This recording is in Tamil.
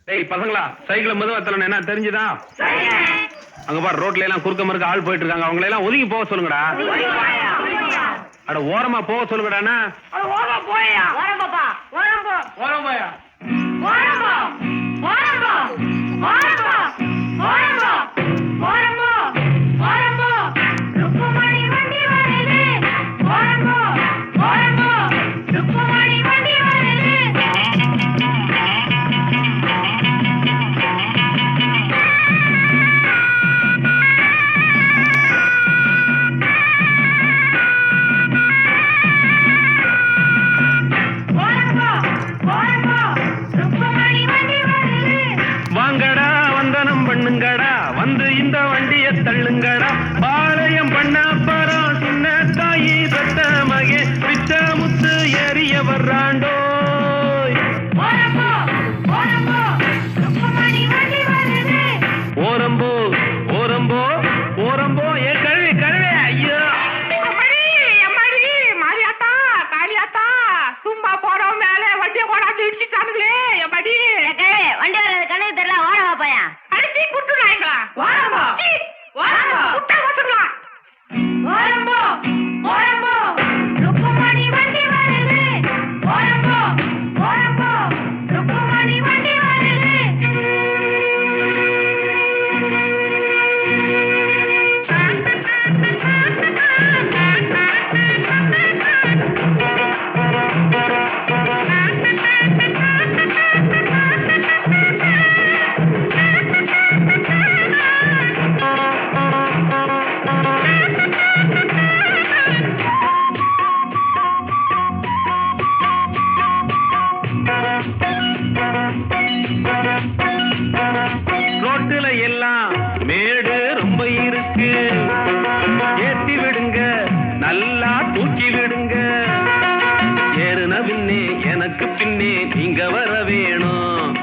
டேய் பசங்களா, சைக்கிள மெதுவா தள்ளணும். என்ன தெரிஞ்சுதா? அங்க பாரு, ரோட்ல எல்லாம் குறுக்க மறுக்க ஆள் போயிட்டு இருக்காங்க. அவங்களை எல்லாம் ஒதுங்கி போக சொல்லுங்கடா. அட ஓரமா போக சொல்லுங்கடாண்ணா. வாங்கடா, வந்தனம் பண்ணுங்கடா, வந்து இந்த வண்டியை தள்ளுங்கடா. பாளையம் பண்ண பரம் சின்ன தாயி பெத்த மகே பிச்ச முத்து ஏறிய வர்றாண்டோ. ஓரம்போ ஓரம்போ ஓரம்போ ஏ கழுவி கழுவி. ஐயோ சும்மா போறோம் மேல வண்டியை கொண்டாந்து இடிச்சுட்டானுங்களே. எம்மாடி வண்டி வர்றது கணக்கு தெரியல. ஓரமா பையா அடிச்சு குட்டுறாங்களா? ஓரம்போ ஓரம்போ குட்டை வச்சுக்கலாம். ஓரம்போ ஓரம்போ ருக்குமணி வண்டி வருது. ஓரம்போ ஓரம்போ ருக்குமணி வண்டி வருது. ரோட்டுல எல்லாம் மேடு ரொம்ப இருக்கு. ஏத்தி விடுங்க, நல்லா தூக்கி விடுங்க. ஏறுன பின்னே எனக்கு பின்னே நீங்க வர வேணும்.